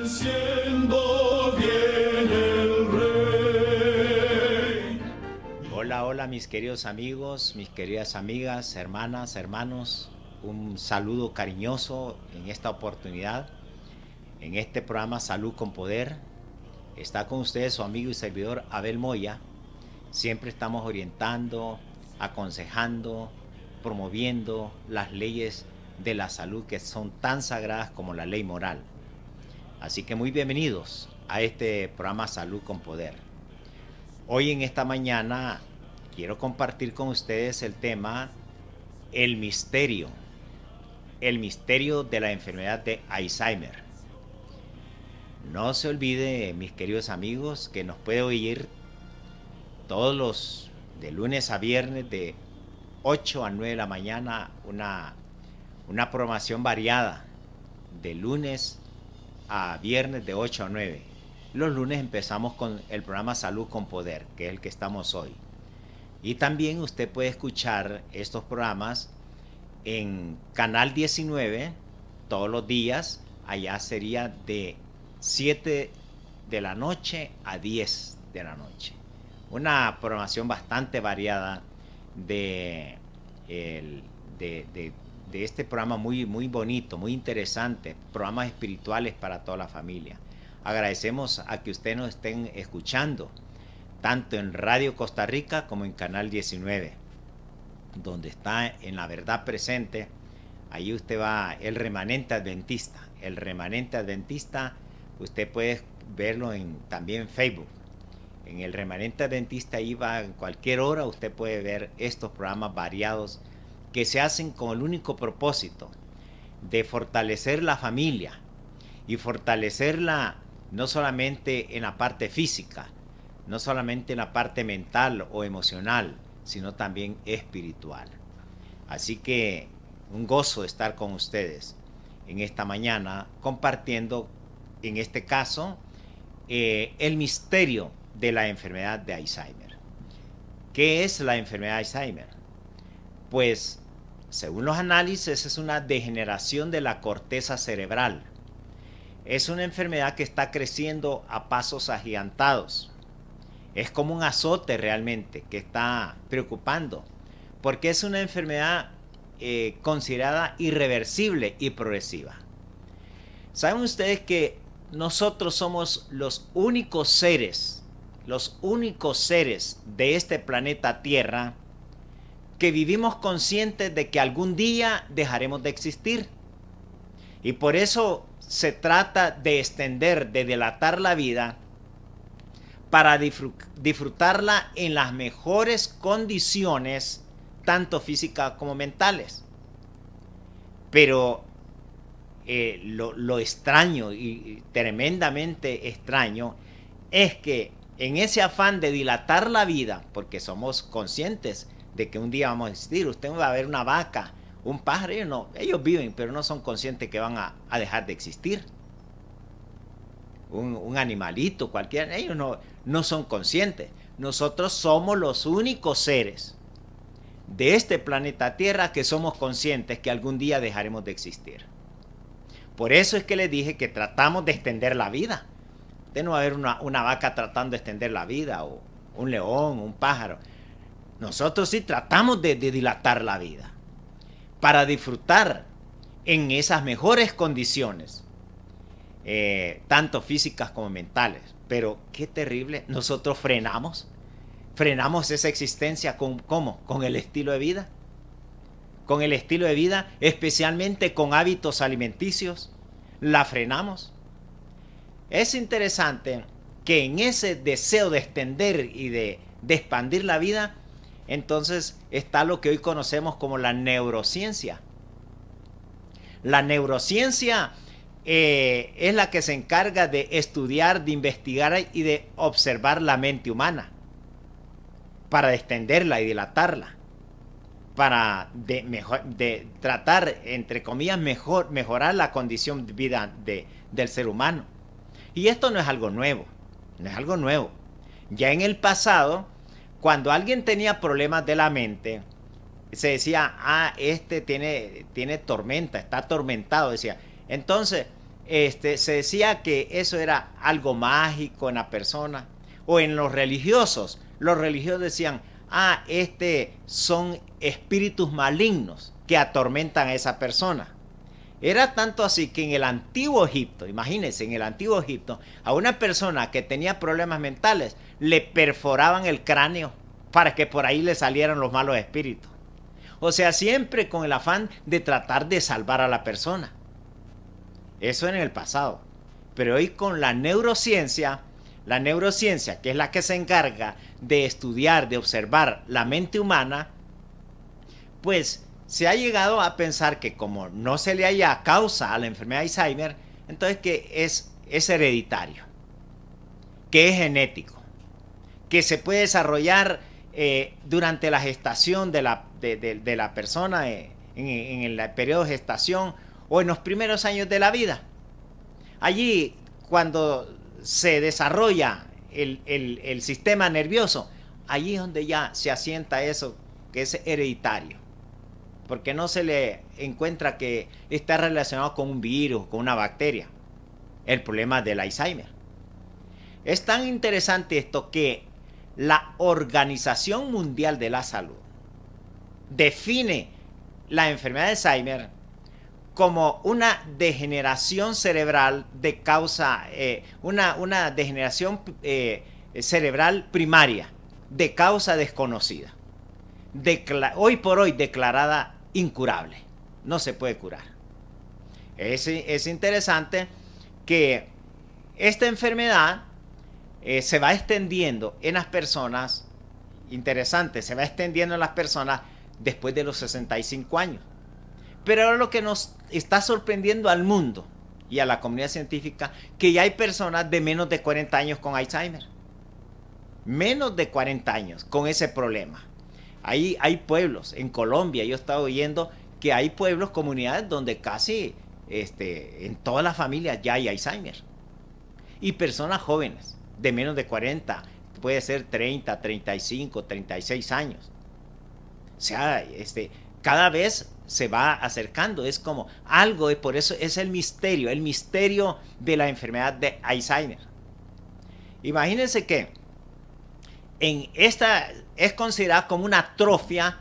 Siendo bien el Rey. Hola, hola mis queridos amigos, mis queridas amigas, hermanas, hermanos. Un saludo cariñoso en esta oportunidad, en este programa Salud con Poder. Está con ustedes su amigo y servidor Abel Moya. Siempre estamos orientando, aconsejando, promoviendo las leyes de la salud que son tan sagradas como la ley moral. Así que muy bienvenidos a este programa Salud con Poder. Hoy en esta mañana quiero compartir con ustedes el tema el misterio de la enfermedad de Alzheimer. No se olvide, mis queridos amigos, que nos puede oír todos los de lunes a viernes de 8 a 9 de la mañana, una programación variada de lunes a viernes de 8 a 9. Los lunes empezamos con el programa Salud con Poder, que es el que estamos hoy. Y también usted puede escuchar estos programas en Canal 19 todos los días. Allá sería de 7 de la noche a 10 de la noche. Una programación bastante variada de este programa muy bonito, muy interesante, programas espirituales para toda la familia. Agradecemos a que ustedes nos estén escuchando, tanto en Radio Costa Rica como en Canal 19, donde está en La Verdad Presente. Ahí usted va, el Remanente Adventista. El Remanente Adventista, usted puede verlo también en Facebook. En el Remanente Adventista, ahí va, en cualquier hora usted puede ver estos programas variados que se hacen con el único propósito de fortalecer la familia y fortalecerla no solamente en la parte física, no solamente en la parte mental o emocional, sino también espiritual. Así que un gozo estar con ustedes en esta mañana compartiendo, en este caso, el misterio de la enfermedad de Alzheimer. ¿Qué es la enfermedad de Alzheimer? Pues, según los análisis, es una degeneración de la corteza cerebral. Es una enfermedad que está creciendo a pasos agigantados. Es como un azote realmente que está preocupando, porque es una enfermedad considerada irreversible y progresiva. ¿Saben ustedes que nosotros somos los únicos seres de este planeta Tierra que vivimos conscientes de que algún día dejaremos de existir? Y por eso se trata de extender, de dilatar la vida para disfrutarla en las mejores condiciones, tanto físicas como mentales. Pero lo extraño y tremendamente extraño es que en ese afán de dilatar la vida, porque somos conscientes de que un día vamos a existir, usted va a ver una vaca, un pájaro, ellos viven, pero no son conscientes que van a dejar de existir. Un animalito cualquiera, ellos no son conscientes. Nosotros somos los únicos seres de este planeta Tierra que somos conscientes que algún día dejaremos de existir. Por eso es que les dije que tratamos de extender la vida. Usted no va a ver una vaca tratando de extender la vida, o un león, un pájaro. Nosotros sí tratamos de dilatar la vida para disfrutar en esas mejores condiciones, tanto físicas como mentales. Pero qué terrible, nosotros frenamos esa existencia ¿cómo? Con el estilo de vida. Con el estilo de vida, especialmente con hábitos alimenticios, la frenamos. Es interesante que en ese deseo de extender y de expandir la vida, entonces está lo que hoy conocemos como la neurociencia. La neurociencia es la que se encarga de estudiar, de investigar y de observar la mente humana para extenderla y dilatarla, para de tratar, entre comillas, mejorar la condición de vida del ser humano. Y esto no es algo nuevo, Ya en el pasado, cuando alguien tenía problemas de la mente, se decía, este tiene tormenta, está atormentado, decía. Entonces, se decía que eso era algo mágico en la persona. O en los religiosos decían, son espíritus malignos que atormentan a esa persona. Era tanto así que en el antiguo Egipto, imagínense, en el antiguo Egipto, a una persona que tenía problemas mentales, le perforaban el cráneo para que por ahí le salieran los malos espíritus. O sea, siempre con el afán de tratar de salvar a la persona. Eso en el pasado. Pero hoy con la neurociencia, que es la que se encarga de estudiar, de observar la mente humana, pues se ha llegado a pensar que como no se le halla causa a la enfermedad de Alzheimer, entonces que es hereditario, que es genético, que se puede desarrollar durante la gestación de la persona, en el periodo de gestación o en los primeros años de la vida. Allí, cuando se desarrolla el sistema nervioso, allí es donde ya se asienta eso que es hereditario, porque no se le encuentra que está relacionado con un virus, con una bacteria, el problema del Alzheimer. Es tan interesante esto que la Organización Mundial de la Salud define la enfermedad de Alzheimer como una degeneración cerebral de causa, una degeneración cerebral primaria de causa desconocida. Hoy por hoy declarada incurable. No se puede curar. Es interesante que esta enfermedad se va extendiendo en las personas. Interesante, se va extendiendo en las personas después de los 65 años. Pero ahora lo que nos está sorprendiendo al mundo y a la comunidad científica, que ya hay personas de menos de 40 años con Alzheimer. Menos de 40 años con ese problema. Hay pueblos, en Colombia yo he estado oyendo que hay pueblos, comunidades donde casi en todas las familias ya hay Alzheimer. Y personas jóvenes, de menos de 40, puede ser 30, 35, 36 años. O sea, cada vez se va acercando, es como algo, por eso es el misterio de la enfermedad de Alzheimer. Imagínense que en esta es considerada como una atrofia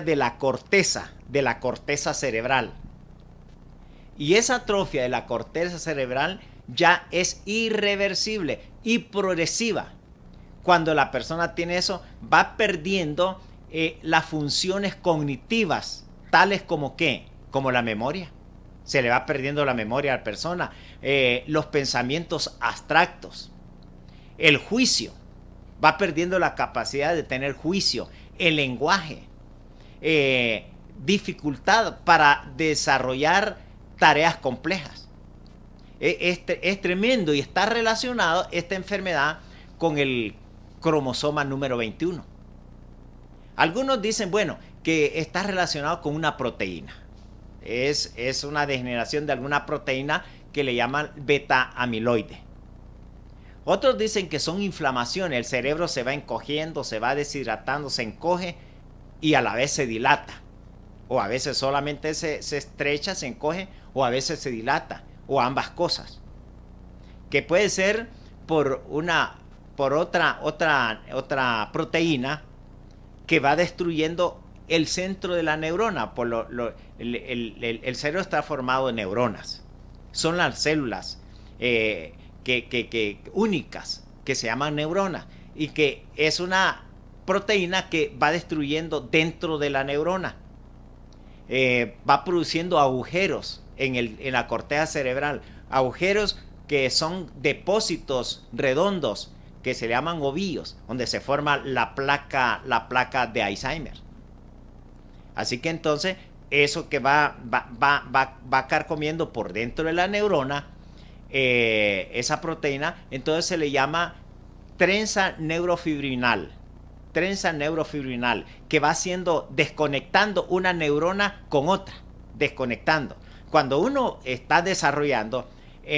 de la corteza cerebral. Y esa atrofia de la corteza cerebral ya es irreversible y progresiva. Cuando la persona tiene eso, va perdiendo las funciones cognitivas, tales como ¿qué? Como la memoria. Se le va perdiendo la memoria a la persona, los pensamientos abstractos, el juicio. Va perdiendo la capacidad de tener juicio, el lenguaje, dificultad para desarrollar tareas complejas. Es tremendo y está relacionado esta enfermedad con el cromosoma número 21. Algunos dicen, bueno, que está relacionado con una proteína. Es una degeneración de alguna proteína que le llaman beta-amiloide. Otros dicen que son inflamaciones, el cerebro se va encogiendo, se va deshidratando, se encoge y a la vez se dilata. O a veces solamente se estrecha, se encoge, o a veces se dilata, o ambas cosas. Que puede ser por otra proteína que va destruyendo el centro de la neurona. El cerebro está formado de neuronas. Son las células únicas que se llaman neuronas y que es una proteína que va destruyendo dentro de la neurona, va produciendo agujeros en la corteza cerebral, agujeros que son depósitos redondos que se llaman ovillos, donde se forma la placa de Alzheimer. Así que entonces eso que va carcomiendo por dentro de la neurona, esa proteína, entonces se le llama trenza neurofibrinal, que va desconectando una neurona con otra, desconectando. Cuando uno está desarrollando,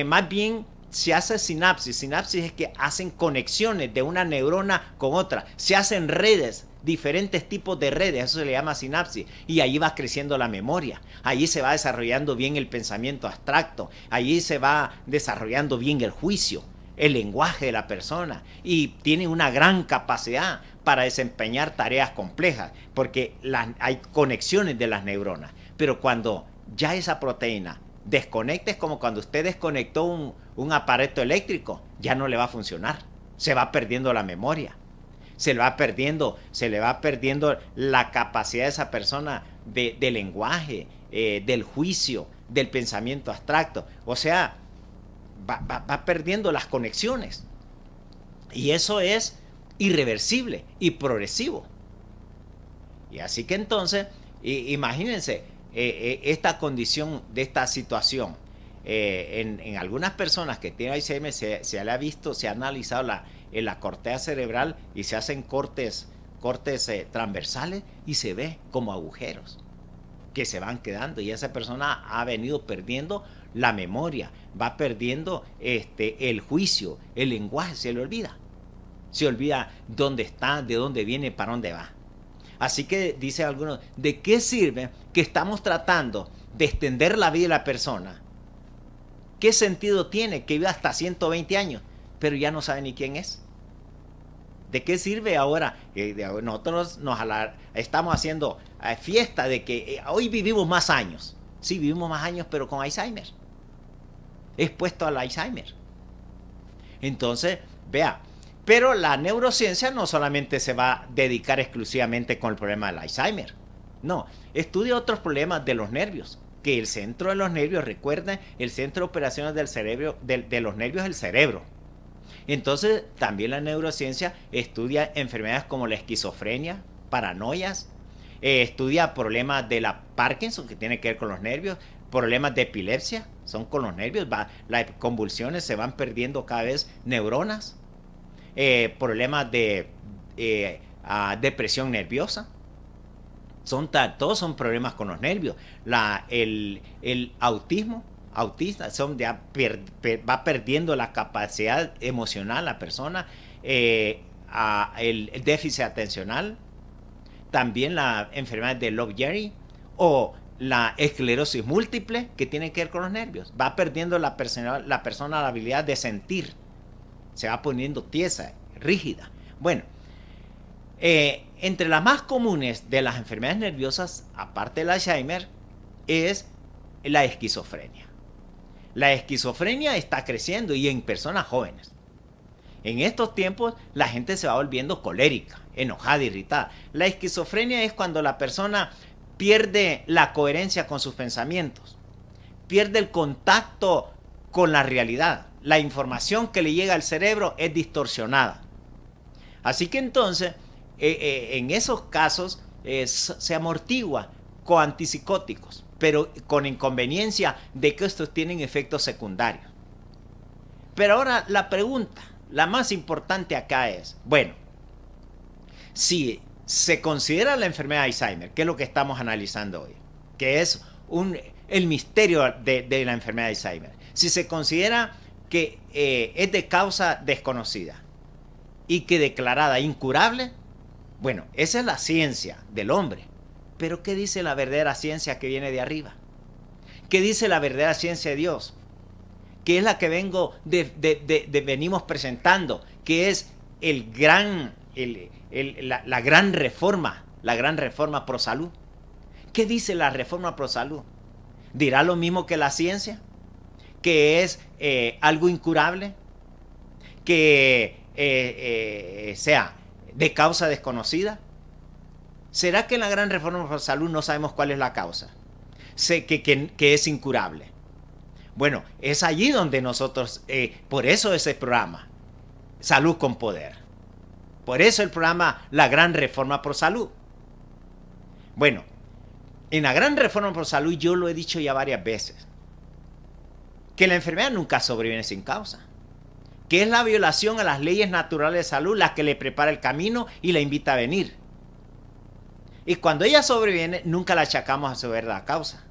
más bien se hace sinapsis. Sinapsis es que hacen conexiones de una neurona con otra. Se hacen redes, diferentes tipos de redes, eso se le llama sinapsis. Y ahí va creciendo la memoria. Ahí se va desarrollando bien el pensamiento abstracto. Ahí se va desarrollando bien el juicio, el lenguaje de la persona. Y tiene una gran capacidad para desempeñar tareas complejas, porque hay conexiones de las neuronas. Pero cuando ya esa proteína desconecta, es como cuando usted desconectó un aparato eléctrico, ya no le va a funcionar. Se va perdiendo la memoria. Se le va perdiendo la capacidad de esa persona de lenguaje, del juicio, del pensamiento abstracto. O sea, va perdiendo las conexiones. Y eso es irreversible y progresivo. Y así que entonces, imagínense esta condición de esta situación. En algunas personas que tienen Alzheimer se le ha visto, se ha analizado la corteza cerebral y se hacen cortes transversales y se ve como agujeros que se van quedando, y esa persona ha venido perdiendo la memoria, va perdiendo el juicio, el lenguaje, se olvida dónde está, de dónde viene, para dónde va. Así que dicen algunos, ¿de qué sirve que estamos tratando de extender la vida de la persona? ¿Qué sentido tiene que viva hasta 120 años, pero ya no sabe ni quién es? ¿De qué sirve ahora? Nosotros estamos haciendo fiesta de que hoy vivimos más años. Sí, vivimos más años, pero con Alzheimer. Expuesto al Alzheimer. Entonces, vea, pero la neurociencia no solamente se va a dedicar exclusivamente con el problema del Alzheimer. No, estudia otros problemas de los nervios. Que el centro de los nervios, recuerden, el centro de operaciones del cerebro, de los nervios es el cerebro. Entonces, también la neurociencia estudia enfermedades como la esquizofrenia, paranoias, estudia problemas de la Parkinson, que tiene que ver con los nervios, problemas de epilepsia, son con los nervios, las convulsiones, se van perdiendo cada vez neuronas, problemas de depresión nerviosa. Todos son problemas con los nervios. El autismo, va perdiendo la capacidad emocional la persona, el déficit atencional, también la enfermedad de Love-Jerry o la esclerosis múltiple, que tiene que ver con los nervios. Va perdiendo la persona la habilidad de sentir, se va poniendo tiesa, rígida. Bueno, entre las más comunes de las enfermedades nerviosas, aparte del Alzheimer, es la esquizofrenia. La esquizofrenia está creciendo y en personas jóvenes. En estos tiempos la gente se va volviendo colérica, enojada, irritada. La esquizofrenia es cuando la persona pierde la coherencia con sus pensamientos, pierde el contacto con la realidad. La información que le llega al cerebro es distorsionada. Así que entonces, en esos casos se amortigua con antipsicóticos, pero con inconveniencia de que estos tienen efectos secundarios. Pero ahora la pregunta, la más importante acá es, bueno, si se considera la enfermedad de Alzheimer, que es lo que estamos analizando hoy, que es el misterio de la enfermedad de Alzheimer, si se considera que es de causa desconocida y que declarada incurable, bueno, esa es la ciencia del hombre. Pero ¿qué dice la verdadera ciencia que viene de arriba? ¿Qué dice la verdadera ciencia de Dios? Que es la que venimos presentando, que es la gran reforma pro salud. ¿Qué dice la reforma pro salud? ¿Dirá lo mismo que la ciencia? ¿Que es algo incurable? ¿Que sea de causa desconocida? ¿Será que en la gran reforma pro salud no sabemos cuál es la causa? Que es incurable. Bueno, es allí donde nosotros, por eso ese programa, Salud con Poder. Por eso el programa La Gran Reforma por Salud. Bueno, en la Gran Reforma por Salud yo lo he dicho ya varias veces, que la enfermedad nunca sobreviene sin causa, que es la violación a las leyes naturales de salud la que le prepara el camino y la invita a venir. Y cuando ella sobreviene, nunca la achacamos a su verdadera causa,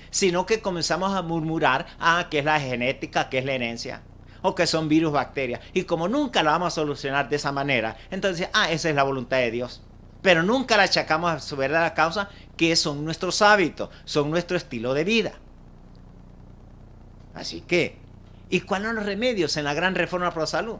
sino que comenzamos a murmurar, que es la genética, que es la herencia, o que son virus, bacterias. Y como nunca la vamos a solucionar de esa manera, entonces, esa es la voluntad de Dios. Pero nunca la achacamos a su verdadera causa, que son nuestros hábitos, son nuestro estilo de vida. Así que, ¿y cuáles son los remedios en la gran reforma pro salud?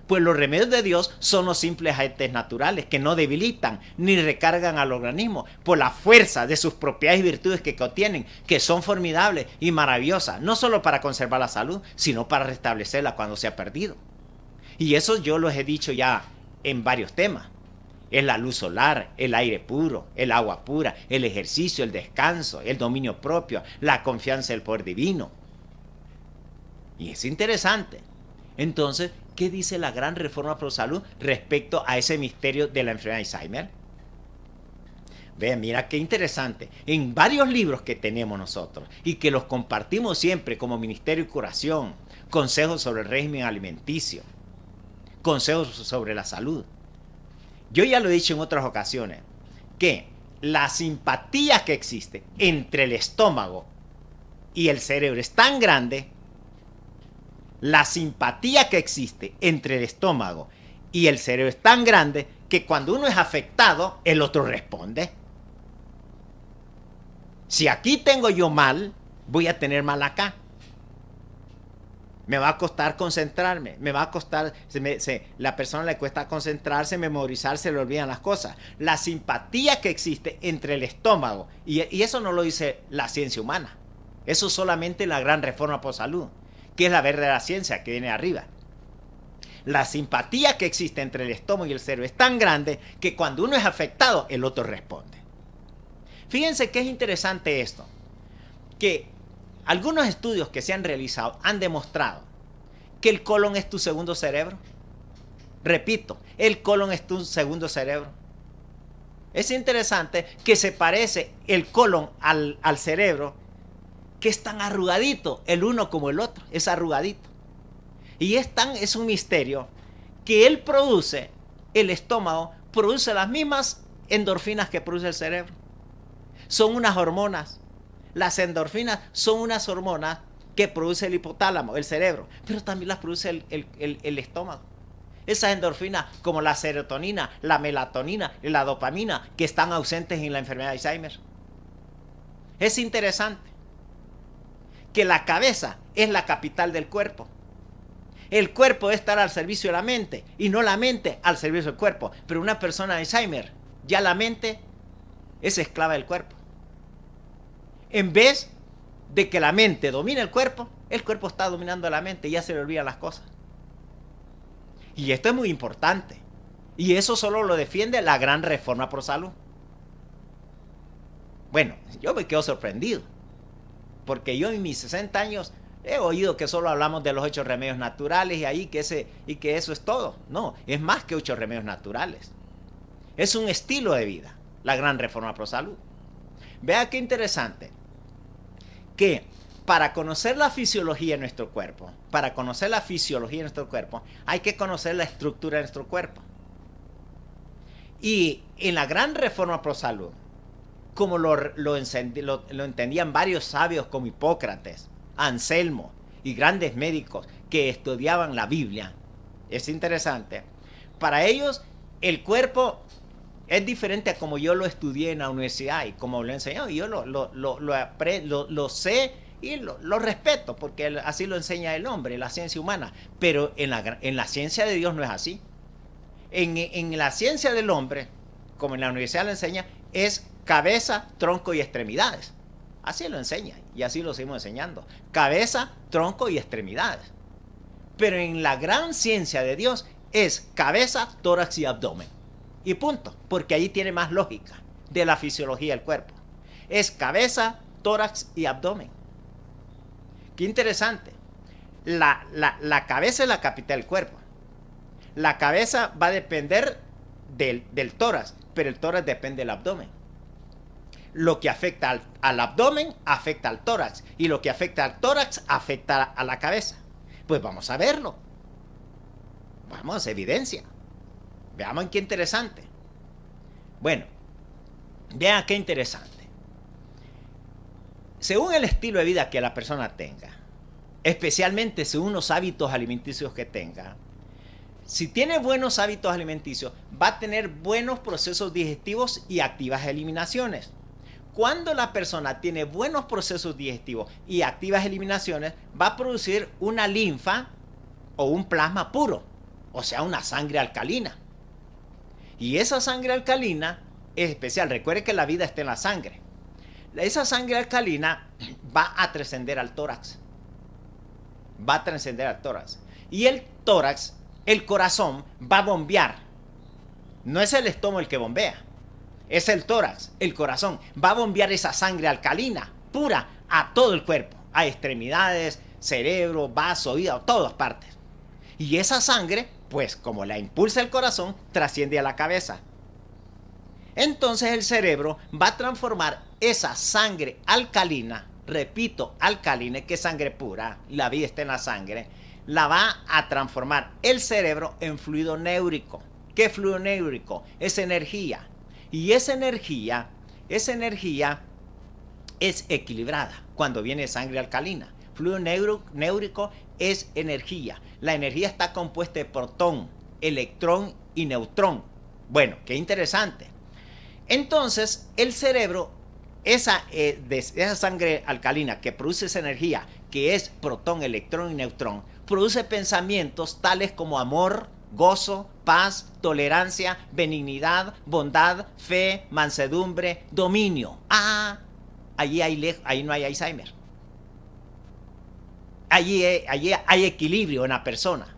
Pues los remedios de Dios son los simples agentes naturales que no debilitan ni recargan al organismo por la fuerza de sus propiedades y virtudes que contienen, que son formidables y maravillosas, no solo para conservar la salud, sino para restablecerla cuando se ha perdido. Y eso yo los he dicho ya en varios temas. Es la luz solar, el aire puro, el agua pura, el ejercicio, el descanso, el dominio propio, la confianza en el poder divino. Y es interesante. Entonces, ¿qué dice la gran reforma pro salud respecto a ese misterio de la enfermedad de Alzheimer? Vean, mira qué interesante. En varios libros que tenemos nosotros y que los compartimos siempre como Ministerio de Curación, consejos sobre el régimen alimenticio, consejos sobre la salud. Yo ya lo he dicho en otras ocasiones, que la simpatía que existe entre el estómago y el cerebro es tan grande. La simpatía que existe entre el estómago y el cerebro es tan grande que cuando uno es afectado, el otro responde. Si aquí tengo yo mal, voy a tener mal acá. Me va a costar concentrarme, me va a costar, la persona le cuesta concentrarse, memorizarse, le olvidan las cosas. La simpatía que existe entre el estómago, y eso no lo dice la ciencia humana, eso solamente la gran reforma por salud, que es la verdadera ciencia que viene arriba. La simpatía que existe entre el estómago y el cerebro es tan grande que cuando uno es afectado, el otro responde. Fíjense que es interesante esto, que algunos estudios que se han realizado han demostrado que el colon es tu segundo cerebro. Repito, el colon es tu segundo cerebro. Es interesante que se parece el colon al cerebro, que es tan arrugadito el uno como el otro, es arrugadito. Y es un misterio que él produce, el estómago, produce las mismas endorfinas que produce el cerebro. Son unas hormonas. Las endorfinas son unas hormonas que produce el hipotálamo, el cerebro, pero también las produce el estómago. Esas endorfinas como la serotonina, la melatonina y la dopamina que están ausentes en la enfermedad de Alzheimer. Es interesante que la cabeza es la capital del cuerpo. El cuerpo debe estar al servicio de la mente y no la mente al servicio del cuerpo. Pero una persona de Alzheimer, ya la mente es esclava del cuerpo. En vez de que la mente domine el cuerpo está dominando la mente y ya se le olvidan las cosas. Y esto es muy importante. Y eso solo lo defiende la gran reforma pro salud. Bueno, yo me quedo sorprendido. Porque yo en mis 60 años he oído que solo hablamos de los 8 remedios naturales y que eso es todo. No, es más que 8 remedios naturales. Es un estilo de vida, la gran reforma pro salud. Vea qué interesante. Que para conocer la fisiología de nuestro cuerpo, hay que conocer la estructura de nuestro cuerpo. Y en la gran reforma pro salud, como lo entendían varios sabios como Hipócrates, Anselmo y grandes médicos que estudiaban la Biblia, es interesante. Para ellos, el cuerpo es diferente a como yo lo estudié en la universidad y como lo he enseñado. Y yo lo sé y lo respeto porque así lo enseña el hombre, la ciencia humana. Pero en la ciencia de Dios no es así. En la ciencia del hombre, como en la universidad lo enseña, es cabeza, tronco y extremidades. Así lo enseña y así lo seguimos enseñando. Cabeza, tronco y extremidades. Pero en la gran ciencia de Dios es cabeza, tórax y abdomen. Y punto, porque ahí tiene más lógica de la fisiología del cuerpo. Es cabeza, tórax y abdomen. Qué interesante. La cabeza es la capital del cuerpo. La cabeza va a depender del tórax, pero el tórax depende del abdomen. Lo que afecta al abdomen afecta al tórax, y lo que afecta al tórax afecta a la cabeza. Pues vamos a verlo. Vamos, evidencia. Veamos qué interesante. Bueno, vean qué interesante. Según el estilo de vida que la persona tenga, especialmente según los hábitos alimenticios que tenga. Si tiene buenos hábitos alimenticios, va a tener buenos procesos digestivos y activas eliminaciones. Cuando la persona tiene buenos procesos digestivos y activas eliminaciones, va a producir una linfa o un plasma puro, o sea, una sangre alcalina. Y esa sangre alcalina es especial. Recuerde que la vida está en la sangre. Esa sangre alcalina va a trascender al tórax. Va a trascender al tórax. Y el tórax, el corazón, va a bombear. No es el estómago el que bombea. Es el tórax, el corazón. Va a bombear esa sangre alcalina, pura, a todo el cuerpo. A extremidades, cerebro, vaso, oído, todas partes. Y esa sangre, pues como la impulsa el corazón, trasciende a la cabeza. Entonces el cerebro va a transformar esa sangre alcalina, repito, alcalina, que es sangre pura, la vida está en la sangre, la va a transformar el cerebro en fluido néurico. ¿Qué fluido néurico? Es energía. Y esa energía es equilibrada cuando viene sangre alcalina. Fluido néurico es energía. La energía está compuesta de protón, electrón y neutrón. Bueno, qué interesante. Entonces, el cerebro, de esa sangre alcalina que produce esa energía, que es protón, electrón y neutrón, produce pensamientos tales como amor, gozo, paz, tolerancia, benignidad, bondad, fe, mansedumbre, dominio. Ahí no hay Alzheimer. Allí hay equilibrio en la persona.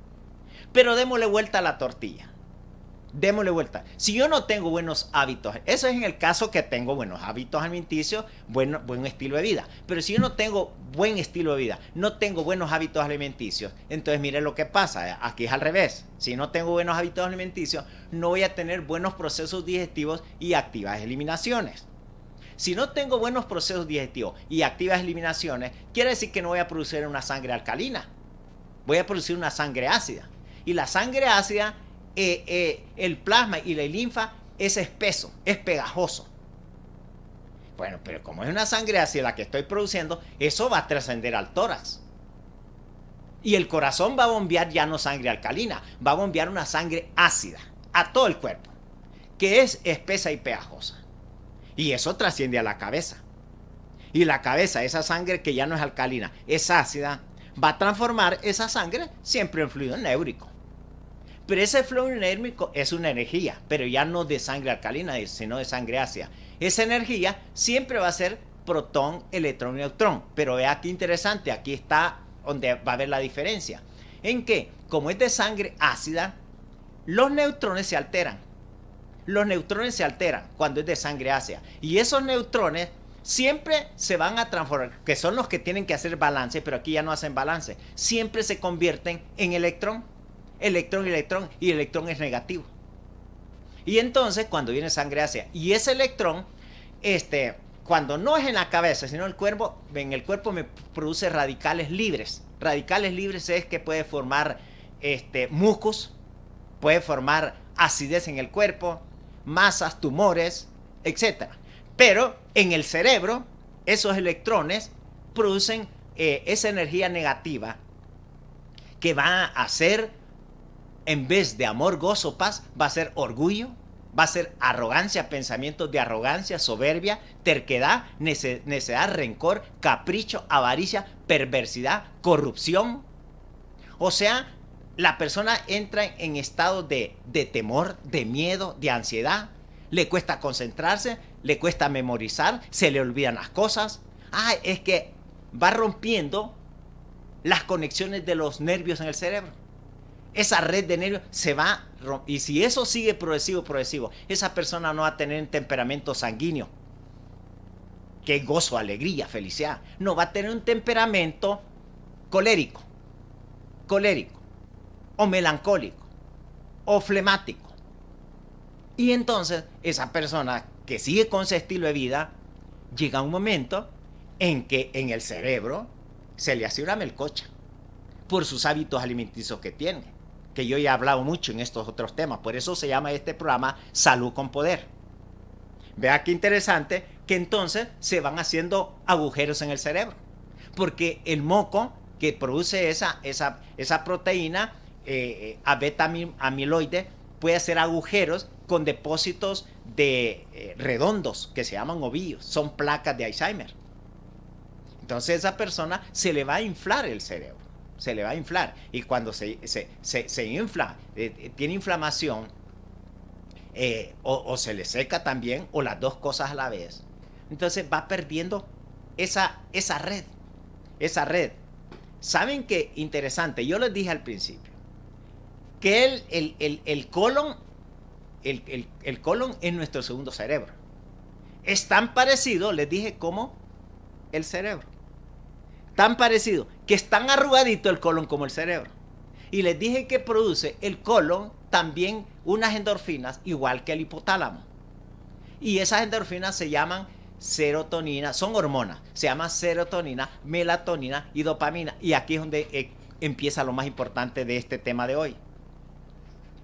Pero démosle vuelta a la tortilla. Démosle vuelta. Si yo no tengo buenos hábitos, eso es en el caso que tengo buenos hábitos alimenticios, buen estilo de vida. Pero si yo no tengo buen estilo de vida, no tengo buenos hábitos alimenticios, entonces mire lo que pasa. Aquí es al revés. Si no tengo buenos hábitos alimenticios, no voy a tener buenos procesos digestivos y activas eliminaciones. Si no tengo buenos procesos digestivos y activas eliminaciones, quiere decir que no voy a producir una sangre alcalina. Voy a producir una sangre ácida. Y la sangre ácida, el plasma y la linfa es espeso, es pegajoso. Bueno, pero como es una sangre ácida la que estoy produciendo, eso va a trascender al tórax. Y el corazón va a bombear ya no sangre alcalina, va a bombear una sangre ácida a todo el cuerpo, que es espesa y pegajosa. Y eso trasciende a la cabeza. Y la cabeza, esa sangre que ya no es alcalina, es ácida, va a transformar esa sangre siempre en fluido néurico. Pero ese fluido néurico es una energía, pero ya no de sangre alcalina, sino de sangre ácida. Esa energía siempre va a ser protón, electrón y neutrón. Pero vea qué interesante, aquí está donde va a haber la diferencia. En que, como es de sangre ácida, los neutrones se alteran. Los neutrones se alteran cuando es de sangre ácida. Y esos neutrones siempre se van a transformar, que son los que tienen que hacer balance, pero aquí ya no hacen balance. Siempre se convierten en electrón. Electrón, electrón, y el electrón es negativo. Y entonces, cuando viene sangre ácida, y ese electrón, cuando no es en la cabeza, sino en el cuerpo me produce radicales libres. Radicales libres es que puede formar mucus, puede formar acidez en el cuerpo, masas, tumores, etc. Pero en el cerebro, esos electrones producen esa energía negativa que va a ser, en vez de amor, gozo, paz, va a ser orgullo, va a ser arrogancia, pensamientos de arrogancia, soberbia, terquedad, necedad, rencor, capricho, avaricia, perversidad, corrupción. O sea, la persona entra en estado de temor, de miedo, de ansiedad. Le cuesta concentrarse, le cuesta memorizar, se le olvidan las cosas. Es que va rompiendo las conexiones de los nervios en el cerebro. Esa red de nervios se va, y si eso sigue progresivo, esa persona no va a tener un temperamento sanguíneo, que es gozo, alegría, felicidad. No, va a tener un temperamento colérico, o melancólico, o flemático. Y entonces, esa persona que sigue con ese estilo de vida, llega un momento en que en el cerebro se le hace una melcocha por sus hábitos alimenticios que tiene, que yo ya he hablado mucho en estos otros temas. Por eso se llama este programa Salud con Poder. Vea qué interesante que entonces se van haciendo agujeros en el cerebro, porque el moco que produce esa proteína beta-amiloide, puede hacer agujeros con depósitos de redondos que se llaman ovillos, son placas de Alzheimer. Entonces esa persona se le va a inflar el cerebro, se le va a inflar, y cuando se infla, tiene inflamación, o se le seca también, o las dos cosas a la vez, entonces va perdiendo esa red. ¿Saben qué? Interesante, yo les dije al principio que el colon es nuestro segundo cerebro. Es tan parecido, les dije, como el cerebro. Tan parecido, que es tan arrugadito el colon como el cerebro. Y les dije que produce el colon también unas endorfinas, igual que el hipotálamo. Y esas endorfinas se llaman serotonina, son hormonas, se llaman serotonina, melatonina y dopamina. Y aquí es donde empieza lo más importante de este tema de hoy.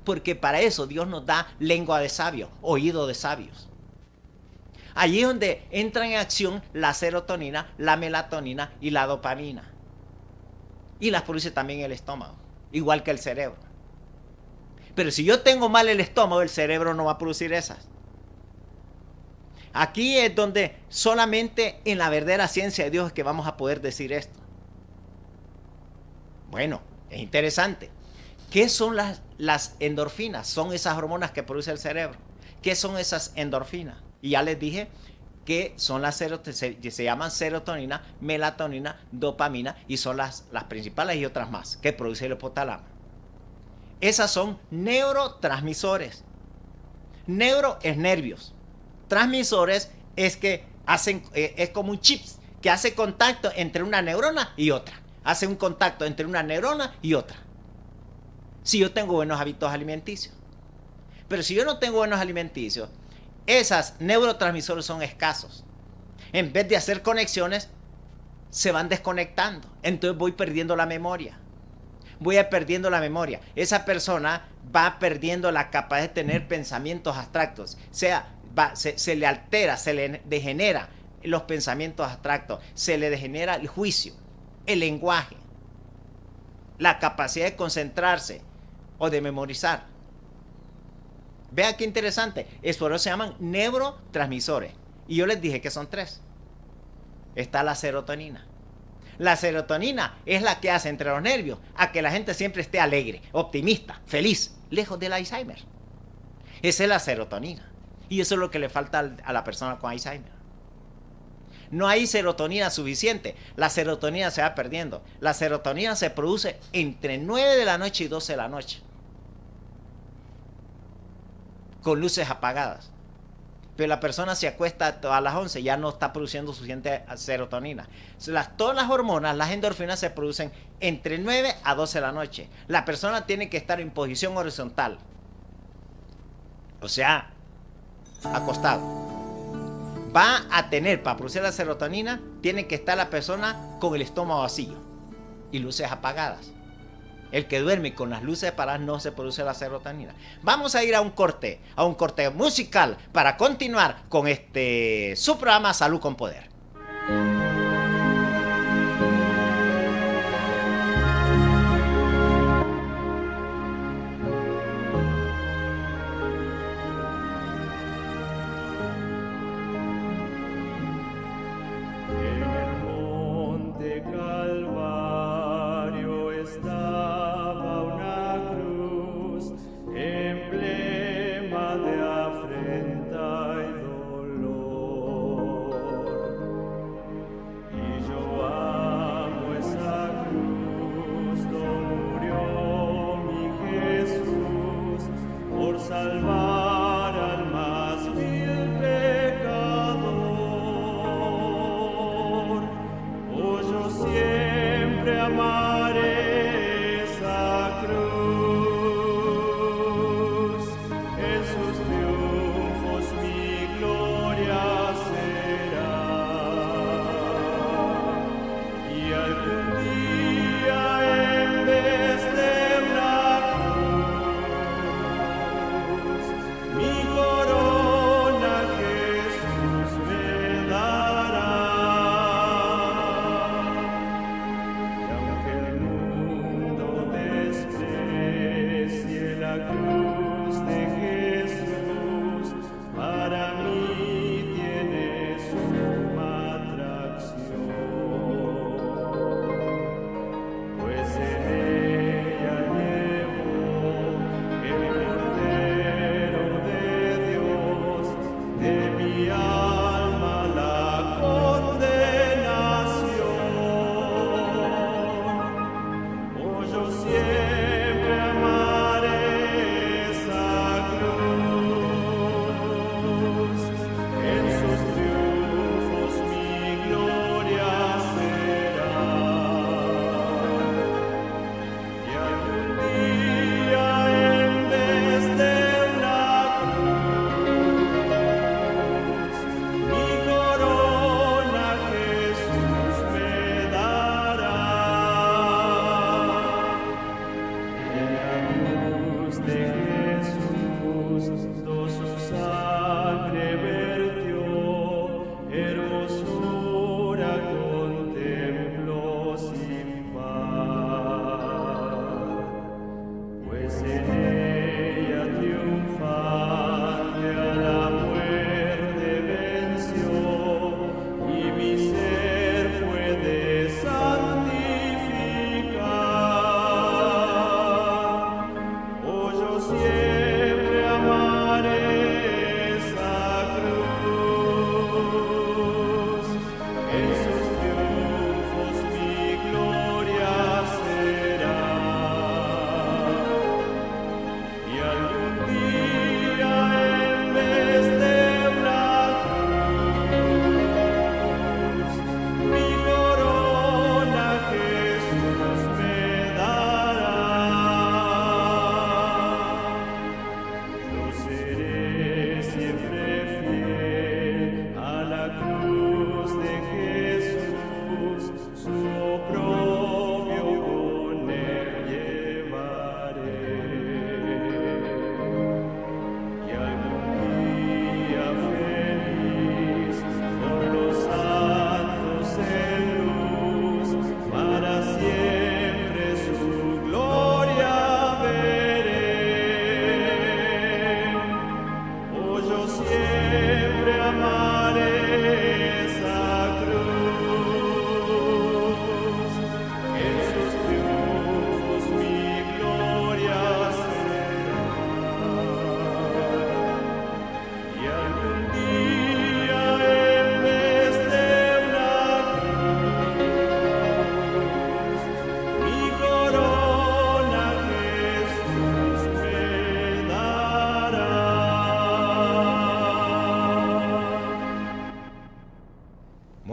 Porque para eso Dios nos da lengua de sabios, oído de sabios. Allí es donde entran en acción la serotonina, la melatonina y la dopamina. Y las produce también el estómago, igual que el cerebro. Pero si yo tengo mal el estómago, el cerebro no va a producir esas. Aquí es donde solamente en la verdadera ciencia de Dios es que vamos a poder decir esto. Bueno, es interesante. ¿Qué son las endorfinas? Son esas hormonas que produce el cerebro. ¿Qué son esas endorfinas? Y ya les dije que son se llaman serotonina, melatonina, dopamina, y son las principales, y otras más que produce el hipotálamo. Esas son neurotransmisores. Neuro es nervios. Transmisores es que es como un chip que hace contacto entre una neurona y otra. Hace un contacto entre una neurona y otra. Si yo tengo buenos hábitos alimenticios. Pero si yo no tengo buenos alimenticios, esas neurotransmisores son escasos. En vez de hacer conexiones, se van desconectando. Entonces voy perdiendo la memoria. Esa persona va perdiendo la capacidad de tener pensamientos abstractos. Se le altera, se le degenera los pensamientos abstractos, se le degenera el juicio, el lenguaje, la capacidad de concentrarse o de memorizar. Vea qué interesante. Por eso se llaman neurotransmisores. Y yo les dije que son 3. Está la serotonina. La serotonina es la que hace entre los nervios a que la gente siempre esté alegre, optimista, feliz, lejos del Alzheimer. Esa es la serotonina. Y eso es lo que le falta a la persona con Alzheimer. No hay serotonina suficiente. La serotonina se va perdiendo. La serotonina se produce entre 9 de la noche y 12 de la noche. Con luces apagadas. Pero la persona se acuesta a las 11, ya no está produciendo suficiente serotonina. Todas las hormonas, las endorfinas, se producen entre 9 a 12 de la noche. La persona tiene que estar en posición horizontal. O sea, acostado. Va a tener, para producir la serotonina, tiene que estar la persona con el estómago vacío y luces apagadas. El que duerme con las luces apagadas no se produce la serotonina. Vamos a ir a un corte musical para continuar con su programa Salud con Poder.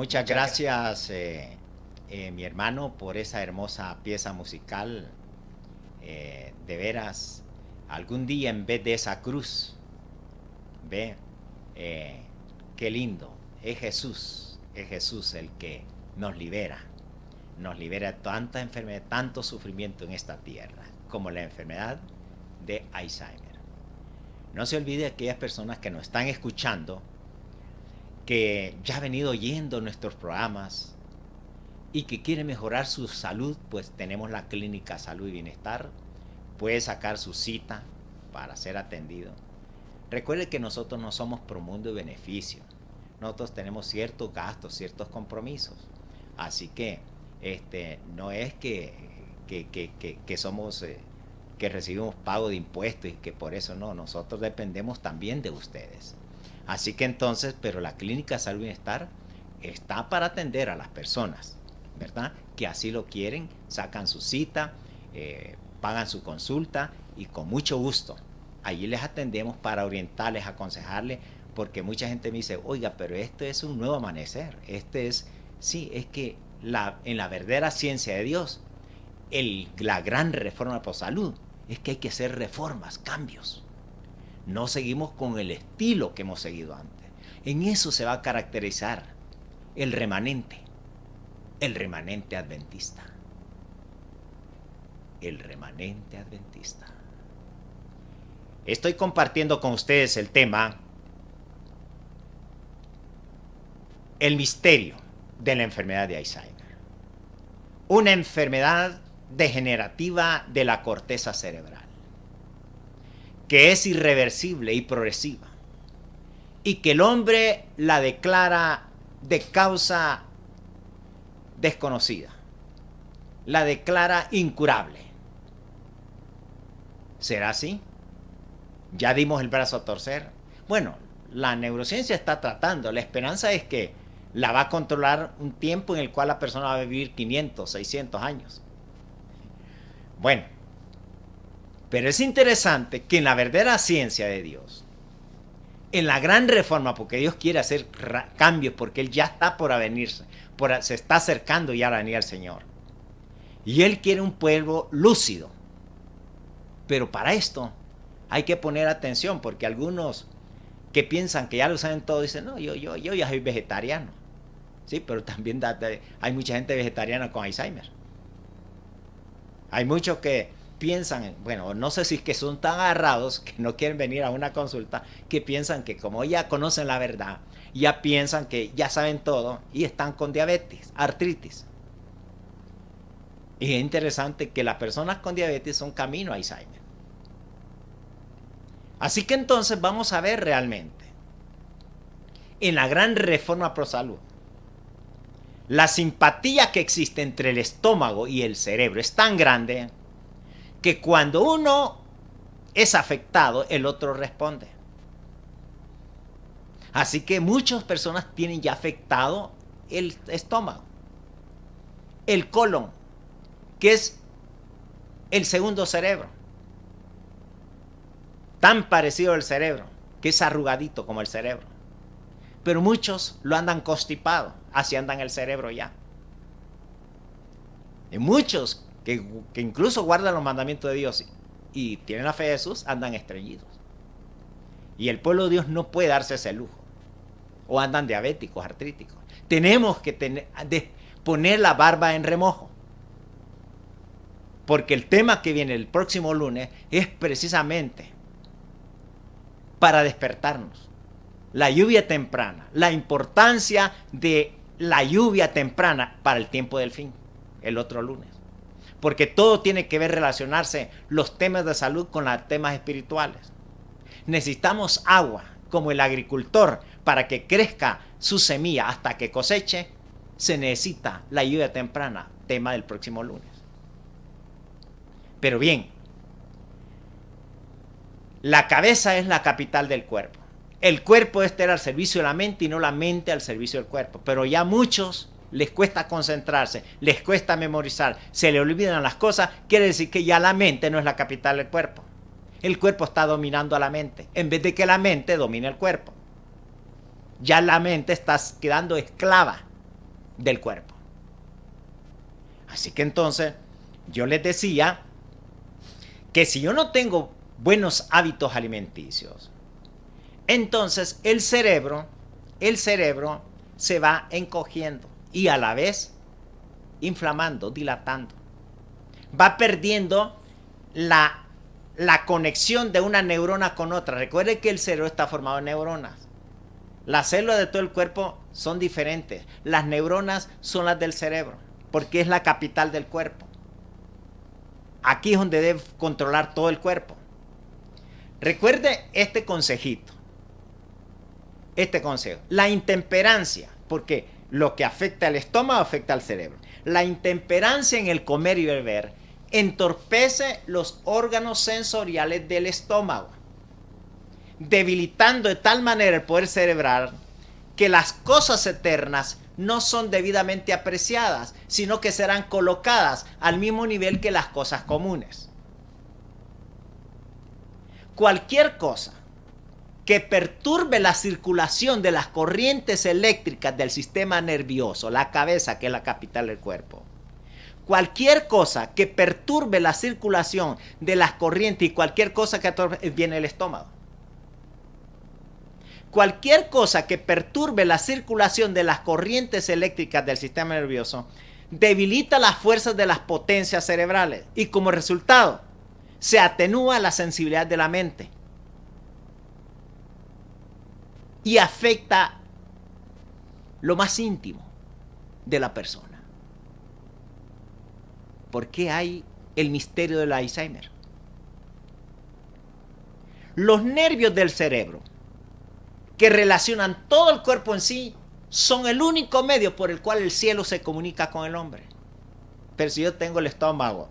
Muchas gracias, mi hermano, por esa hermosa pieza musical. De veras, algún día en vez de esa cruz, ve, qué lindo, es Jesús el que nos libera de tanta enfermedad, tanto sufrimiento en esta tierra, como la enfermedad de Alzheimer. No se olvide aquellas personas que nos están escuchando, que ya han venido oyendo nuestros programas y que quieren mejorar su salud, pues tenemos la Clínica Salud y Bienestar. Puede sacar su cita para ser atendido. Recuerde que nosotros no somos Promundo y Beneficio. Nosotros tenemos ciertos gastos, ciertos compromisos. Así que no es que somos que recibimos pago de impuestos y que por eso no, nosotros dependemos también de ustedes. Así que entonces, pero la Clínica Salud y Bienestar está para atender a las personas, ¿verdad? Que así lo quieren, sacan su cita, pagan su consulta y con mucho gusto allí les atendemos para orientarles, aconsejarles, porque mucha gente me dice, oiga, pero esto es un nuevo amanecer, sí, es que en la verdadera ciencia de Dios, la gran reforma por salud, es que hay que hacer reformas, cambios. No seguimos con el estilo que hemos seguido antes. En eso se va a caracterizar el remanente adventista. El remanente adventista. Estoy compartiendo con ustedes el tema, el misterio de la enfermedad de Alzheimer. Una enfermedad degenerativa de la corteza cerebral, que es irreversible y progresiva, y que el hombre la declara de causa desconocida, la declara incurable. ¿Será así? ¿Ya dimos el brazo a torcer? Bueno, la neurociencia está tratando, la esperanza es que la va a controlar un tiempo en el cual la persona va a vivir 500, 600 años. Bueno, pero es interesante que en la verdadera ciencia de Dios, en la gran reforma, porque Dios quiere hacer cambios, porque Él ya está por venirse, se está acercando ya a venir al Señor. Y Él quiere un pueblo lúcido. Pero para esto hay que poner atención, porque algunos que piensan que ya lo saben todo dicen, no, yo ya soy vegetariano. Sí, pero también hay mucha gente vegetariana con Alzheimer. Hay muchos que piensan, bueno, no sé si es que son tan agarrados que no quieren venir a una consulta, que piensan que como ya conocen la verdad, ya piensan que ya saben todo y están con diabetes, artritis. Y es interesante que las personas con diabetes son camino a Alzheimer. Así que entonces vamos a ver realmente, en la gran reforma pro salud, la simpatía que existe entre el estómago y el cerebro es tan grande que cuando uno es afectado, el otro responde. Así que muchas personas tienen ya afectado el estómago, el colon, que es el segundo cerebro, tan parecido al cerebro, que es arrugadito como el cerebro. Pero muchos lo andan constipado, así andan el cerebro ya. Y muchos que incluso guardan los mandamientos de Dios y tienen la fe de Jesús, andan estreñidos. Y el pueblo de Dios no puede darse ese lujo. O andan diabéticos, artríticos. Tenemos que poner la barba en remojo. Porque el tema que viene el próximo lunes es precisamente para despertarnos. La lluvia temprana, la importancia de la lluvia temprana para el tiempo del fin, el otro lunes. Porque todo tiene que ver relacionarse los temas de salud con los temas espirituales. Necesitamos agua, como el agricultor, para que crezca su semilla hasta que coseche, se necesita la lluvia temprana, tema del próximo lunes. Pero bien, la cabeza es la capital del cuerpo. El cuerpo debe estar al servicio de la mente y no la mente al servicio del cuerpo. Pero ya a muchos les cuesta concentrarse, les cuesta memorizar, se le olvidan las cosas, quiere decir que ya la mente no es la capital del cuerpo. El cuerpo está dominando a la mente, en vez de que la mente domine el cuerpo. Ya la mente está quedando esclava del cuerpo. Así que entonces yo les decía que si yo no tengo buenos hábitos alimenticios, entonces el cerebro se va encogiendo y a la vez inflamando, dilatando. Va perdiendo la conexión de una neurona con otra. Recuerde que el cerebro está formado de neuronas. Las células de todo el cuerpo son diferentes. Las neuronas son las del cerebro, porque es la capital del cuerpo. Aquí es donde debe controlar todo el cuerpo. Recuerde este consejito. Este consejo. La intemperancia, porque lo que afecta al estómago afecta al cerebro. La intemperancia en el comer y beber entorpece los órganos sensoriales del estómago, debilitando de tal manera el poder cerebral que las cosas eternas no son debidamente apreciadas, sino que serán colocadas al mismo nivel que las cosas comunes. Cualquier cosa que perturbe la circulación de las corrientes eléctricas del sistema nervioso, la cabeza, que es la capital del cuerpo, cualquier cosa que perturbe la circulación de las corrientes y cualquier cosa que viene del estómago. Cualquier cosa que perturbe la circulación de las corrientes eléctricas del sistema nervioso debilita las fuerzas de las potencias cerebrales y como resultado se atenúa la sensibilidad de la mente y afecta lo más íntimo de la persona. ¿Por qué hay el misterio del Alzheimer? Los nervios del cerebro que relacionan todo el cuerpo en sí son el único medio por el cual el cielo se comunica con el hombre. Pero si yo tengo el estómago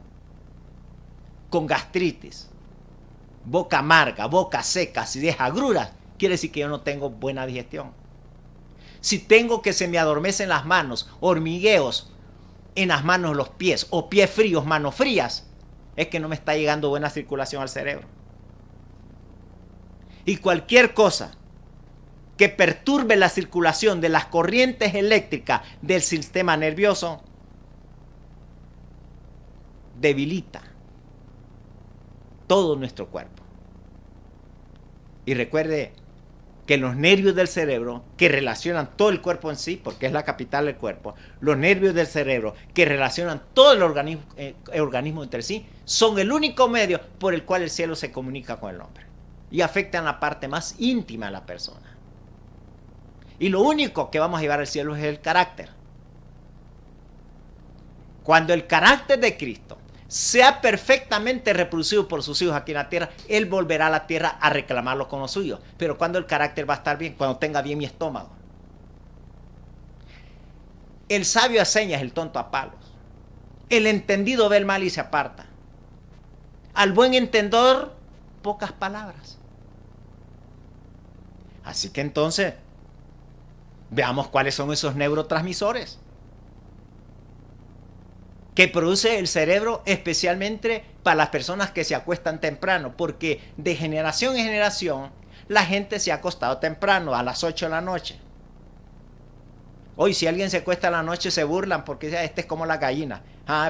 con gastritis, boca amarga, boca seca, acidez, agruras, quiere decir que yo no tengo buena digestión. Si tengo que se me adormecen las manos, hormigueos en las manos, los pies, o pies fríos, manos frías, es que no me está llegando buena circulación al cerebro. Y cualquier cosa que perturbe la circulación de las corrientes eléctricas del sistema nervioso debilita todo nuestro cuerpo. Y recuerde que los nervios del cerebro que relacionan todo el cuerpo en sí, porque es la capital del cuerpo, los nervios del cerebro que relacionan todo el organismo entre sí, son el único medio por el cual el cielo se comunica con el hombre y afectan la parte más íntima de la persona. Y lo único que vamos a llevar al cielo es el carácter. Cuando el carácter de Cristo sea perfectamente reproducido por sus hijos aquí en la tierra, Él volverá a la tierra a reclamarlo con los suyos. Pero cuando el carácter va a estar bien, cuando tenga bien mi estómago. El sabio a señas, el tonto a palos. El entendido ve el mal y se aparta. Al buen entendedor, pocas palabras. Así que entonces, veamos cuáles son esos neurotransmisores que produce el cerebro, especialmente para las personas que se acuestan temprano, porque de generación en generación la gente se ha acostado temprano, a las 8 de la noche. Hoy si alguien se acuesta a la noche se burlan porque este es como la gallina.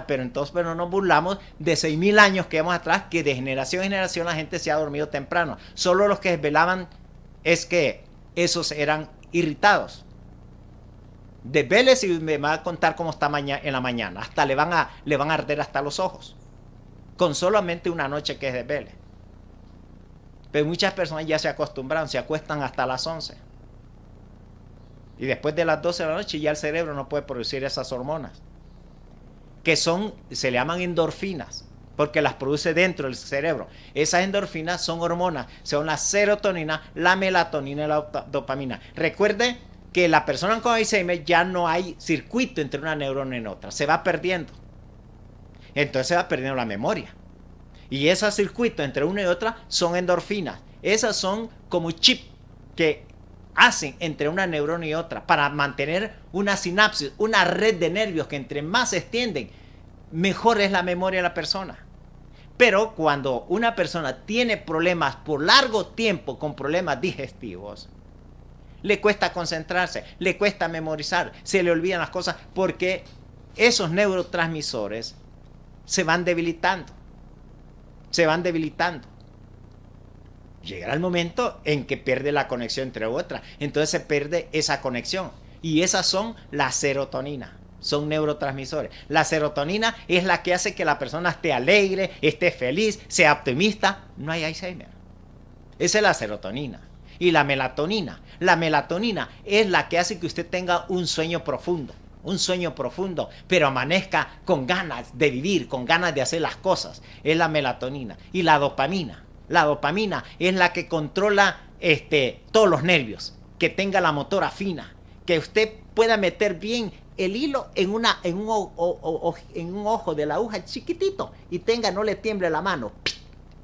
Pero entonces no nos burlamos de 6.000 años que vamos atrás, que de generación en generación la gente se ha dormido temprano. Solo los que desvelaban es que esos eran irritados. Desveles y me va a contar cómo está en la mañana. Hasta le van a arder hasta los ojos. Con solamente una noche que es desvele. Pero muchas personas ya se acostumbraron, se acuestan hasta las 11. Y después de las 12 de la noche ya el cerebro no puede producir esas hormonas. Que se le llaman endorfinas. Porque las produce dentro del cerebro. Esas endorfinas son hormonas. Son la serotonina, la melatonina y la dopamina. Recuerde que la persona con Alzheimer ya no hay circuito entre una neurona y otra, se va perdiendo. Entonces se va perdiendo la memoria. Y esos circuitos entre una y otra son endorfinas. Esas son como chip que hacen entre una neurona y otra para mantener una sinapsis, una red de nervios que entre más se extienden, mejor es la memoria de la persona. Pero cuando una persona tiene problemas por largo tiempo con problemas digestivos, le cuesta concentrarse, le cuesta memorizar, se le olvidan las cosas porque esos neurotransmisores se van debilitando. Se van debilitando. Llegará el momento en que pierde la conexión entre otras. Entonces se pierde esa conexión. Y esas son la serotonina. Son neurotransmisores. La serotonina es la que hace que la persona esté alegre, esté feliz, sea optimista. No hay Alzheimer. Esa es la serotonina. Y la melatonina. La melatonina es la que hace que usted tenga un sueño profundo. Un sueño profundo, pero amanezca con ganas de vivir, con ganas de hacer las cosas. Es la melatonina. Y la dopamina. La dopamina es la que controla todos los nervios. Que tenga la motora fina. Que usted pueda meter bien el hilo en un ojo de la aguja chiquitito. Y no le tiemble la mano.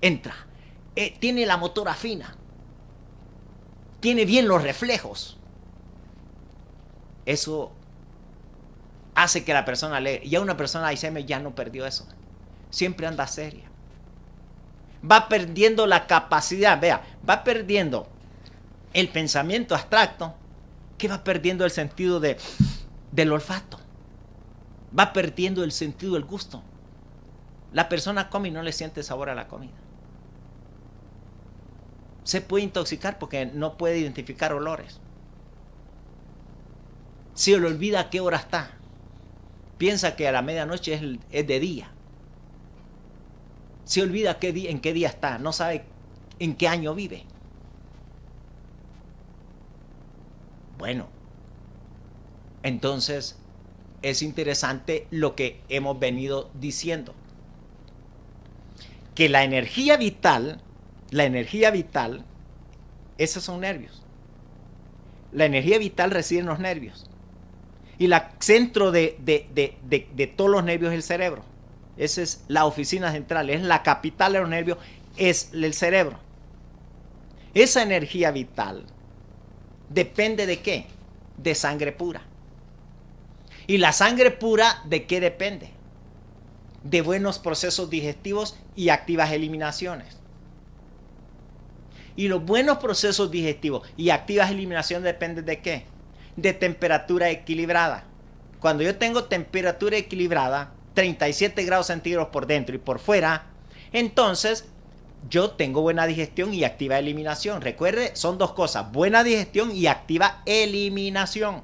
Entra. Tiene la motora fina. Tiene bien los reflejos. Eso hace que la persona alegre. Ya una persona Alzheimer ya no perdió eso. Siempre anda seria. Va perdiendo la capacidad, va perdiendo el pensamiento abstracto, que va perdiendo el sentido del olfato. Va perdiendo el sentido del gusto. La persona come y no le siente sabor a la comida. Se puede intoxicar porque no puede identificar olores. Se le olvida a qué hora está. Piensa que a la medianoche es de día. Se olvida en qué día está. No sabe en qué año vive. Bueno, entonces es interesante lo que hemos venido diciendo. Que la energía vital, esos son nervios. La energía vital reside en los nervios. Y el centro de todos los nervios es el cerebro. Esa es la oficina central, es la capital de los nervios, es el cerebro. Esa energía vital depende de ¿qué? De sangre pura. ¿Y la sangre pura de qué depende? De buenos procesos digestivos y activas eliminaciones. Y los buenos procesos digestivos y activas eliminaciones dependen de ¿qué? De temperatura equilibrada. Cuando yo tengo temperatura equilibrada, 37 grados centígrados por dentro y por fuera, entonces yo tengo buena digestión y activa eliminación. Recuerde, son dos cosas, buena digestión y activa eliminación.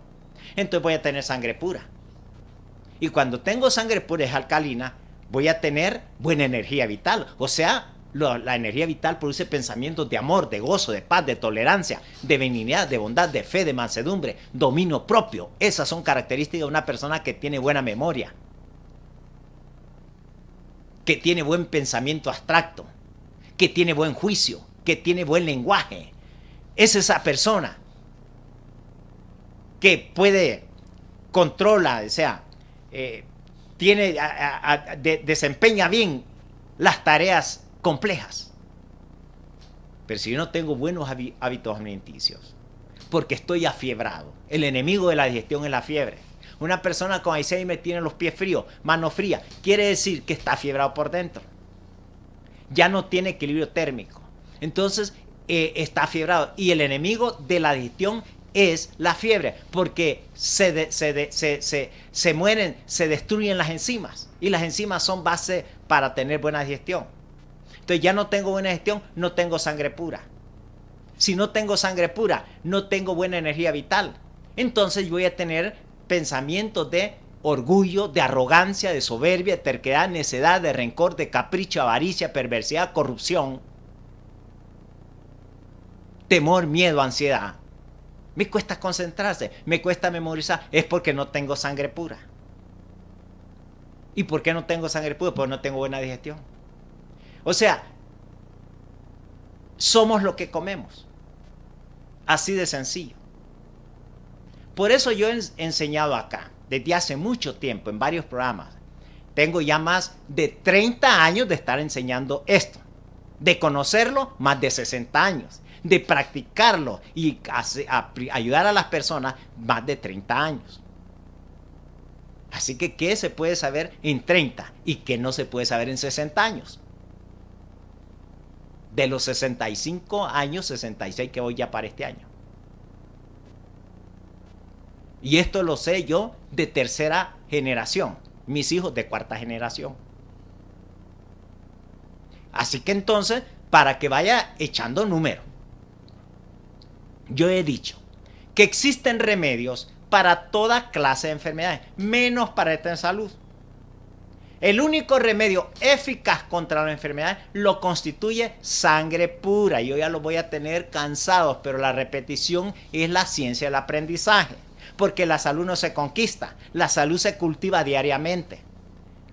Entonces voy a tener sangre pura. Y cuando tengo sangre pura, es alcalina, voy a tener buena energía vital. O sea, la energía vital produce pensamientos de amor, de gozo, de paz, de tolerancia, de benignidad, de bondad, de fe, de mansedumbre, dominio propio. Esas son características de una persona que tiene buena memoria, que tiene buen pensamiento abstracto, que tiene buen juicio, que tiene buen lenguaje. Es esa persona que puede, controla, o sea, desempeña bien las tareas complejas. Pero si yo no tengo buenos hábitos alimenticios, porque estoy afiebrado, el enemigo de la digestión es la fiebre. Una persona con Alzheimer tiene los pies fríos, manos frías, quiere decir que está afiebrado por dentro. Ya no tiene equilibrio térmico. Entonces está afiebrado. Y el enemigo de la digestión es la fiebre, porque se mueren, se destruyen las enzimas. Y las enzimas son base para tener buena digestión. Entonces ya no tengo buena digestión, no tengo sangre pura. Si no tengo sangre pura, no tengo buena energía vital. Entonces voy a tener pensamientos de orgullo, de arrogancia, de soberbia, de terquedad, necedad, de rencor, de capricho, avaricia, perversidad, corrupción, temor, miedo, ansiedad. Me cuesta concentrarse, me cuesta memorizar, es porque no tengo sangre pura. ¿Y por qué no tengo sangre pura? Porque no tengo buena digestión. O sea, somos lo que comemos. Así de sencillo. Por eso yo he enseñado acá, desde hace mucho tiempo, en varios programas. Tengo ya más de 30 años de estar enseñando esto. De conocerlo, más de 60 años. De practicarlo y ayudar a las personas, más de 30 años. Así que, ¿qué se puede saber en 30 y qué no se puede saber en 60 años? De los 65 años, 66 que voy ya para este año. Y esto lo sé yo de tercera generación, mis hijos de cuarta generación. Así que entonces, para que vaya echando números, yo he dicho que existen remedios para toda clase de enfermedades, menos para esta en salud. El único remedio eficaz contra las enfermedades lo constituye sangre pura. Yo ya los voy a tener cansados, pero la repetición es la ciencia del aprendizaje. Porque la salud no se conquista, la salud se cultiva diariamente.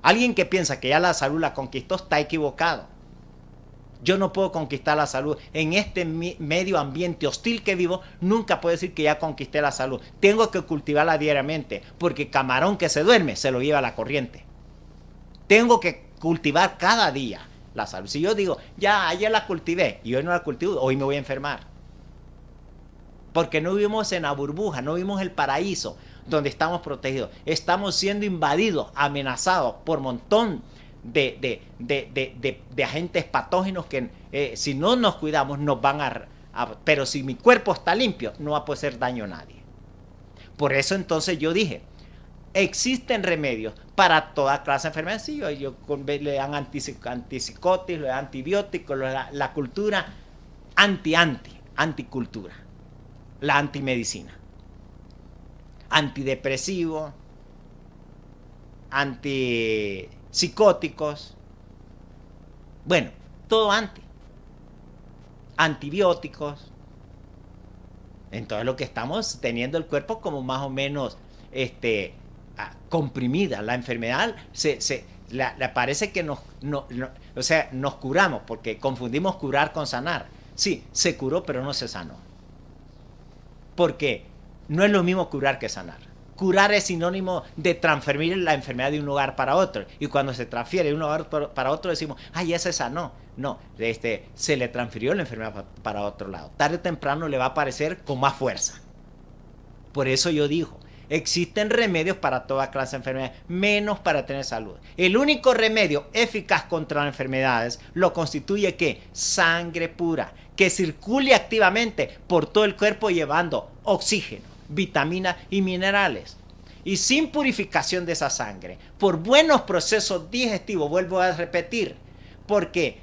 Alguien que piensa que ya la salud la conquistó está equivocado. Yo no puedo conquistar la salud. En este medio ambiente hostil que vivo, nunca puedo decir que ya conquisté la salud. Tengo que cultivarla diariamente, porque camarón que se duerme se lo lleva la corriente. Tengo que cultivar cada día la salud. Si yo digo, ya ayer la cultivé y hoy no la cultivo, hoy me voy a enfermar. Porque no vivimos en la burbuja, no vivimos el paraíso donde estamos protegidos. Estamos siendo invadidos, amenazados por un montón de agentes patógenos que si no nos cuidamos nos van pero si mi cuerpo está limpio, no va a poder hacer daño a nadie. Por eso entonces yo dije, existen remedios para toda clase de enfermedades. Sí, le dan antipsicóticos, le dan antibióticos, la cultura anticultura, la antimedicina, antidepresivo, antipsicóticos, bueno, todo antibióticos. Entonces lo que estamos teniendo el cuerpo como más o menos comprimida. La enfermedad le parece que nos curamos, porque confundimos curar con sanar. Sí, se curó, pero no se sanó. Porque no es lo mismo curar que sanar. Curar es sinónimo de transferir la enfermedad de un lugar para otro. Y cuando se transfiere de un lugar para otro decimos, ya se sanó. No, se le transfirió la enfermedad para otro lado. Tarde o temprano le va a aparecer con más fuerza. Por eso yo digo, existen remedios para toda clase de enfermedades, menos para tener salud. El único remedio eficaz contra las enfermedades lo constituye ¿qué? Sangre pura, que circule activamente por todo el cuerpo llevando oxígeno, vitaminas y minerales. Y sin purificación de esa sangre, por buenos procesos digestivos, vuelvo a repetir, porque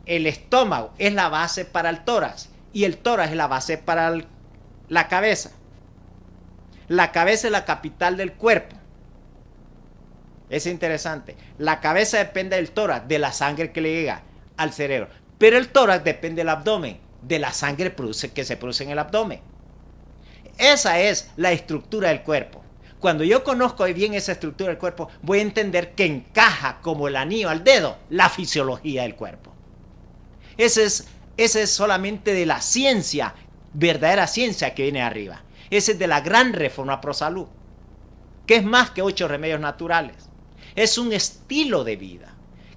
el estómago es la base para el tórax y el tórax es la base para la cabeza. La cabeza es la capital del cuerpo. Es interesante. La cabeza depende del tórax, de la sangre que le llega al cerebro. Pero el tórax depende del abdomen, de la sangre que se produce en el abdomen. Esa es la estructura del cuerpo. Cuando yo conozco bien esa estructura del cuerpo, voy a entender que encaja como el anillo al dedo la fisiología del cuerpo. Ese es solamente de la ciencia, verdadera ciencia que viene arriba. Ese es de la gran reforma pro salud, que es más que 8 remedios naturales. Es un estilo de vida,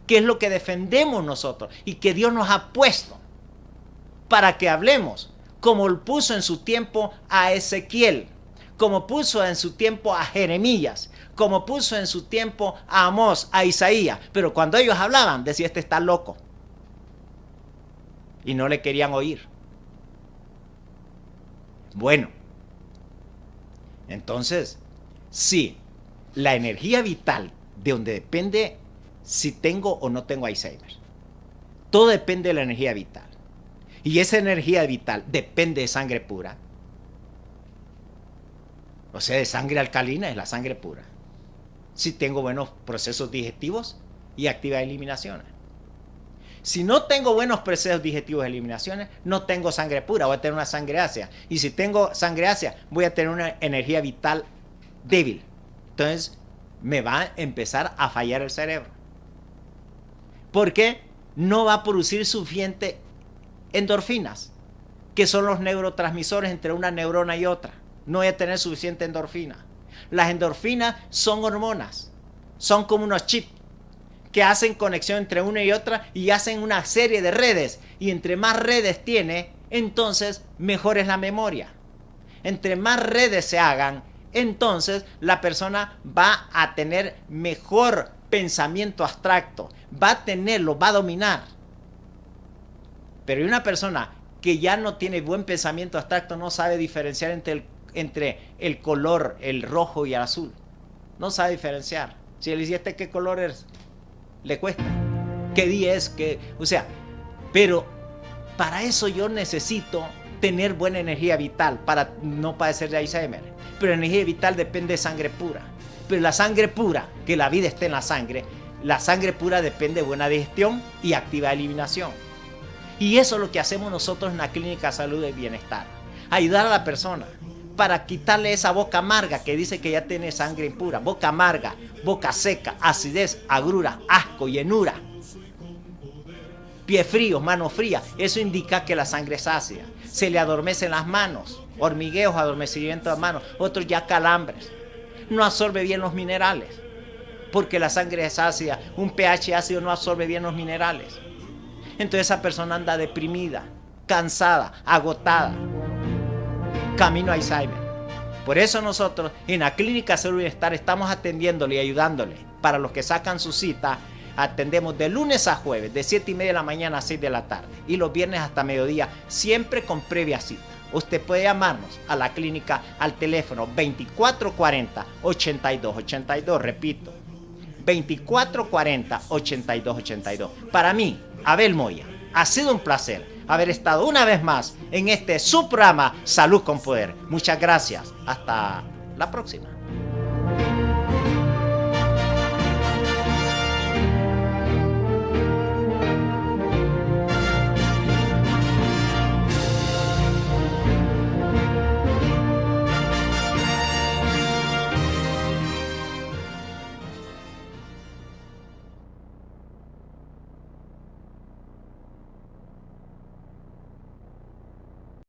que es lo que defendemos nosotros y que Dios nos ha puesto para que hablemos, como lo puso en su tiempo a Ezequiel, como puso en su tiempo a Jeremías, como puso en su tiempo a Amós, a Isaías. Pero cuando ellos hablaban, decía, este está loco. Y no le querían oír. Bueno, entonces, sí, la energía vital, de donde depende si tengo o no tengo Alzheimer. Todo depende de la energía vital. Y esa energía vital depende de sangre pura. O sea, de sangre alcalina es la sangre pura. Si tengo buenos procesos digestivos y activas eliminaciones. Si no tengo buenos procesos digestivos y eliminaciones, no tengo sangre pura, voy a tener una sangre ácida. Y si tengo sangre ácida, voy a tener una energía vital débil. Entonces, me va a empezar a fallar el cerebro. Porque no va a producir suficiente endorfinas, que son los neurotransmisores entre una neurona y otra. No voy a tener suficiente endorfina. Las endorfinas son hormonas, son como unos chips que hacen conexión entre una y otra y hacen una serie de redes. Y entre más redes tiene, entonces mejor es la memoria. Entre más redes se hagan, entonces la persona va a tener mejor pensamiento abstracto, va a dominar. Pero una persona que ya no tiene buen pensamiento abstracto no sabe diferenciar entre entre el color, el rojo y el azul. No sabe diferenciar. Si le dice, ¿qué color es? Le cuesta. ¿Qué día es? O sea, pero para eso yo necesito tener buena energía vital para no padecer de Alzheimer. Pero energía vital depende de sangre pura. Pero la sangre pura, que la vida esté en la sangre pura depende de buena digestión y activa eliminación. Y eso es lo que hacemos nosotros en la Clínica Salud y Bienestar. Ayudar a la persona para quitarle esa boca amarga que dice que ya tiene sangre impura. Boca amarga, boca seca, acidez, agrura, asco, llenura. Pie frío, mano fría. Eso indica que la sangre es ácida. Se le adormecen las manos, hormigueos, adormecimiento de las manos. Otros ya calambres. No absorbe bien los minerales. Porque la sangre es ácida. Un pH ácido no absorbe bien los minerales. Entonces esa persona anda deprimida, cansada, agotada. Camino a Alzheimer. Por eso nosotros en la Clínica Salud y Bienestar estamos atendiéndole y ayudándole. Para los que sacan su cita, atendemos de lunes a jueves, de 7:30 de la mañana a 6 de la tarde. Y los viernes hasta mediodía, siempre con previa cita. Usted puede llamarnos a la clínica al teléfono 2440-8282. Repito, 2440-8282. Para mí, Abel Moya, ha sido un placer haber estado una vez más en este su programa Salud con Poder. Muchas gracias. Hasta la próxima.